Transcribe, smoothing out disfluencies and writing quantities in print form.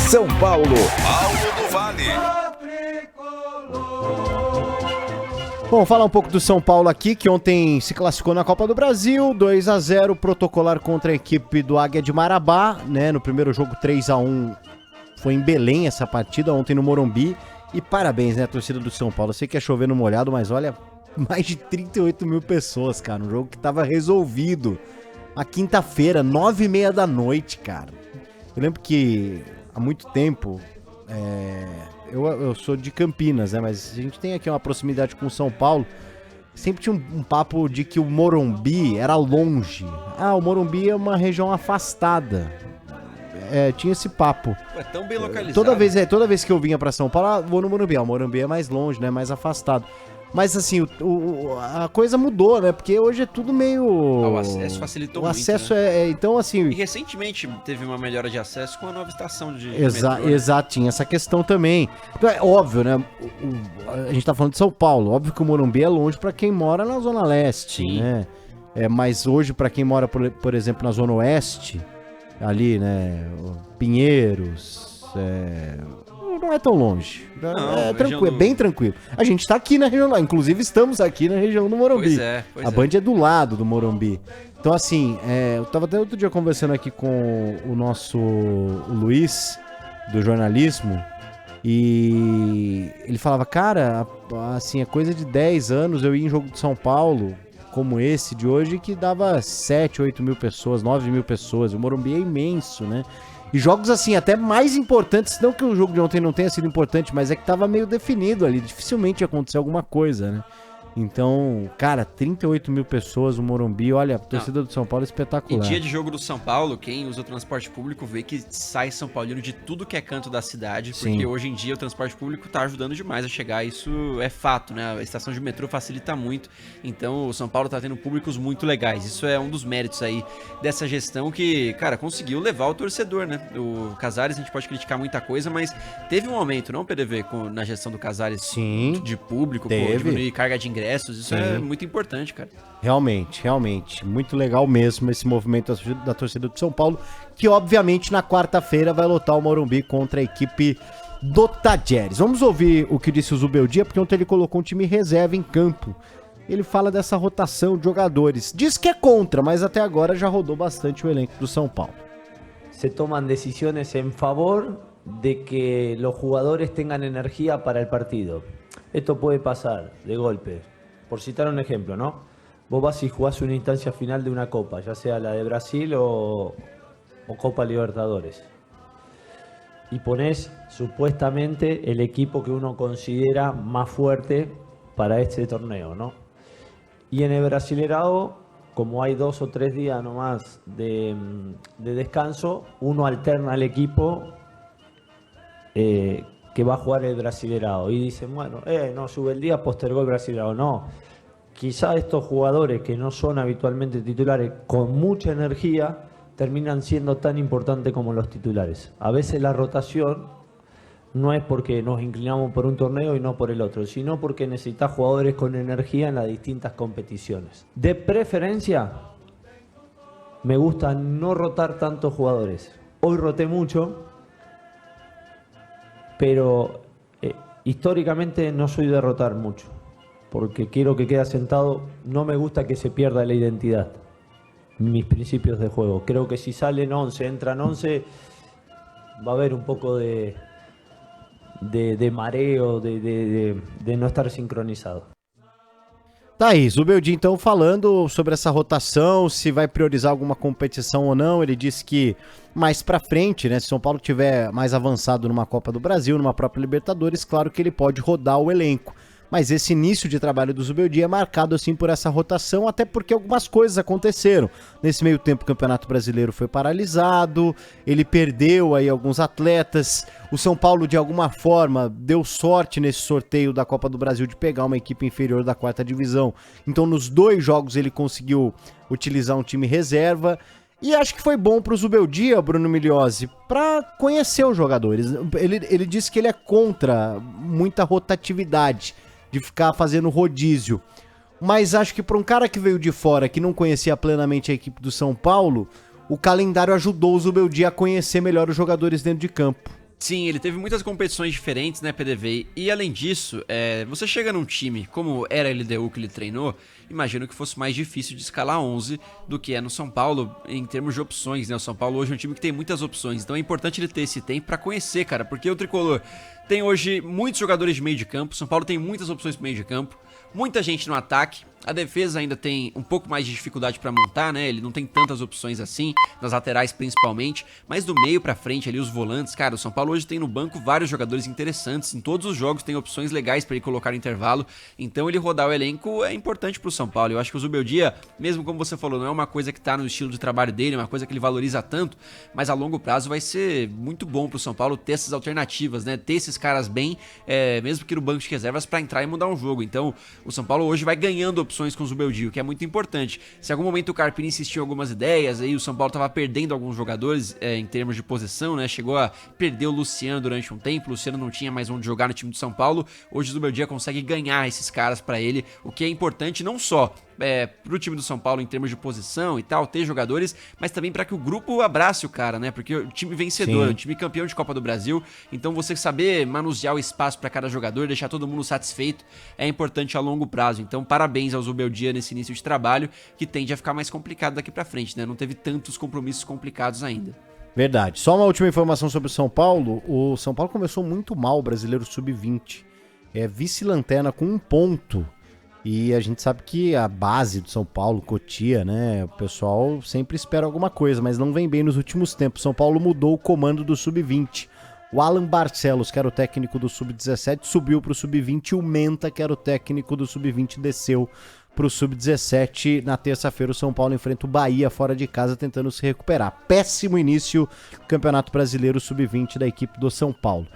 São Paulo. Paulo do Vale. Bom, falar um pouco do São Paulo aqui, que ontem se classificou na Copa do Brasil, 2-0, protocolar contra a equipe do Águia de Marabá, né? No primeiro jogo 3-1 foi em Belém essa partida, ontem no Morumbi. E parabéns, né, a torcida do São Paulo. Eu sei que é chover no molhado, mas olha, mais de 38 mil pessoas, cara. Um jogo que tava resolvido. A quinta-feira, 9h30 da noite, cara. Eu lembro que há muito tempo, eu sou de Campinas, né? Mas a gente tem aqui uma proximidade com São Paulo. Sempre tinha um papo de que o Morumbi era longe. Ah, o Morumbi é uma região afastada. Tinha esse papo. É tão bem localizado. Toda vez que eu vinha pra São Paulo, vou no Morumbi. O Morumbi é mais longe, né? Mais afastado. Mas assim, a coisa mudou, né? Porque hoje é tudo meio... O acesso facilitou muito, O acesso né? então assim... E recentemente teve uma melhora de acesso com a nova estação de Exato, metrô, né? exato, tinha essa questão também. Então é óbvio, né? A gente tá falando de São Paulo. Óbvio que o Morumbi é longe pra quem mora na Zona Leste, Sim. né? Mas hoje, pra quem mora, por exemplo, na Zona Oeste, ali, né? Pinheiros, não é tão longe. Não, Tranquilo, região é bem tranquilo. A gente tá aqui na região lá, inclusive estamos aqui na região do Morumbi. Pois A Band é do lado do Morumbi. Então assim, eu tava até outro dia conversando aqui com o Luiz, do jornalismo, e ele falava, cara, assim, é coisa de 10 anos eu ia em jogo de São Paulo, como esse de hoje, que dava 7, 8 mil pessoas, 9 mil pessoas. O Morumbi é imenso, né? E jogos assim, até mais importantes, não que o jogo de ontem não tenha sido importante, mas é que tava meio definido ali, dificilmente ia acontecer alguma coisa, né? Então, cara, 38 mil pessoas no Morumbi, olha, a torcida do São Paulo é espetacular. Em dia de jogo do São Paulo, quem usa o transporte público vê que sai São Paulino de tudo que é canto da cidade, porque Sim. hoje em dia o transporte público tá ajudando demais a chegar, isso é fato, né? A estação de metrô facilita muito, então o São Paulo tá tendo públicos muito legais, isso é um dos méritos aí dessa gestão que, cara, conseguiu levar o torcedor, né? O Casares, a gente pode criticar muita coisa, mas teve um aumento, não, PDV, na gestão do Casares? Sim, de público, teve. diminuir carga de ingressos, isso Sim. é muito importante, cara. Realmente, muito legal mesmo esse movimento da torcida do São Paulo, que obviamente na quarta-feira vai lotar o Morumbi contra a equipe do Tajeres. Vamos ouvir o que disse o Zubeldia, porque ontem ele colocou um time reserva em campo. Ele fala dessa rotação de jogadores. Diz que é contra, mas até agora já rodou bastante o elenco do São Paulo. Se toman decisiones en favor de que los jugadores tengan energía para el partido. Esto puede pasar de golpe. Por citar un ejemplo, ¿no? Vos vas y jugás una instancia final de una copa, ya sea la de Brasil o Copa Libertadores. Y ponés supuestamente el equipo que uno considera más fuerte para este torneo, ¿no? Y en el Brasilerado, como hay 2 o 3 días nomás de descanso, uno alterna al equipo que va a jugar el Brasilerado. Y dicen, bueno, no, sube el día, postergó el Brasilerado. No, quizá estos jugadores que no son habitualmente titulares, con mucha energía, terminan siendo tan importantes como los titulares. A veces la rotación no es porque nos inclinamos por un torneo y no por el otro, sino porque necesitas jugadores con energía en las distintas competiciones. De preferencia, me gusta no rotar tantos jugadores. Hoy roté mucho, pero históricamente no soy de rotar mucho, porque quiero que quede asentado, no me gusta que se pierda la identidad, mis principios de juego. Creo que si salen 11, entran 11, va a haber un poco de mareo, de no estar sincronizado. Tá aí, Zubeldia então falando sobre essa rotação, se vai priorizar alguma competição ou não. Ele disse que mais pra frente, né, se São Paulo tiver mais avançado numa Copa do Brasil, numa própria Libertadores, claro que ele pode rodar o elenco. Mas esse início de trabalho do Zubeldia é marcado assim por essa rotação, até porque algumas coisas aconteceram. Nesse meio tempo o Campeonato Brasileiro foi paralisado, ele perdeu aí alguns atletas. O São Paulo de alguma forma deu sorte nesse sorteio da Copa do Brasil de pegar uma equipe inferior da 4ª divisão. Então nos 2 jogos ele conseguiu utilizar um time reserva. E acho que foi bom pro Zubeldia, Bruno Migliozzi, para conhecer os jogadores. Ele disse que ele é contra muita rotatividade, de ficar fazendo rodízio. Mas acho que para um cara que veio de fora, que não conhecia plenamente a equipe do São Paulo, o calendário ajudou o Zubeldia a conhecer melhor os jogadores dentro de campo. Sim, ele teve muitas competições diferentes, né, PDV? E além disso, você chega num time, como era a LDU que ele treinou, imagino que fosse mais difícil de escalar 11 do que é no São Paulo em termos de opções, né? O São Paulo hoje é um time que tem muitas opções, então é importante ele ter esse tempo pra conhecer, cara, porque o Tricolor tem hoje muitos jogadores de meio de campo, São Paulo tem muitas opções pro meio de campo, muita gente no ataque, a defesa ainda tem um pouco mais de dificuldade pra montar, né? Ele não tem tantas opções assim, nas laterais principalmente, mas do meio pra frente ali, os volantes, cara, o São Paulo hoje tem no banco vários jogadores interessantes, em todos os jogos tem opções legais pra ele colocar no intervalo, então ele rodar o elenco é importante pro São Paulo. Eu acho que o Zubeldia, mesmo como você falou, não é uma coisa que tá no estilo de trabalho dele, é uma coisa que ele valoriza tanto, mas a longo prazo vai ser muito bom pro São Paulo ter essas alternativas, né? Ter esses caras bem, mesmo que no banco de reservas, pra entrar e mudar um jogo. Então o São Paulo hoje vai ganhando opções com o Zubeldia, o que é muito importante. Se em algum momento o Carpini insistiu em algumas ideias, aí o São Paulo tava perdendo alguns jogadores em termos de posição, né? Chegou a perder o Luciano durante um tempo, o Luciano não tinha mais onde jogar no time do São Paulo, hoje o Zubeldia consegue ganhar esses caras pra ele, o que é importante não só pro time do São Paulo em termos de posição e tal, ter jogadores, mas também para que o grupo abrace o cara, né? Porque o time vencedor, o time campeão de Copa do Brasil, então você saber manusear o espaço para cada jogador, deixar todo mundo satisfeito, é importante a longo prazo. Então, parabéns ao Zubeldia nesse início de trabalho, que tende a ficar mais complicado daqui para frente, né? Não teve tantos compromissos complicados ainda. Verdade. Só uma última informação sobre o São Paulo. O São Paulo começou muito mal, o Brasileiro Sub-20. É vice-lanterna com 1 ponto. E a gente sabe que a base do São Paulo, Cotia, né? O pessoal sempre espera alguma coisa, mas não vem bem nos últimos tempos. São Paulo mudou o comando do Sub-20. O Alan Barcelos, que era o técnico do Sub-17, subiu para o Sub-20 e o Menta, que era o técnico do Sub-20, desceu para o Sub-17. Na terça-feira o São Paulo enfrenta o Bahia fora de casa tentando se recuperar. Péssimo início do Campeonato Brasileiro Sub-20 da equipe do São Paulo.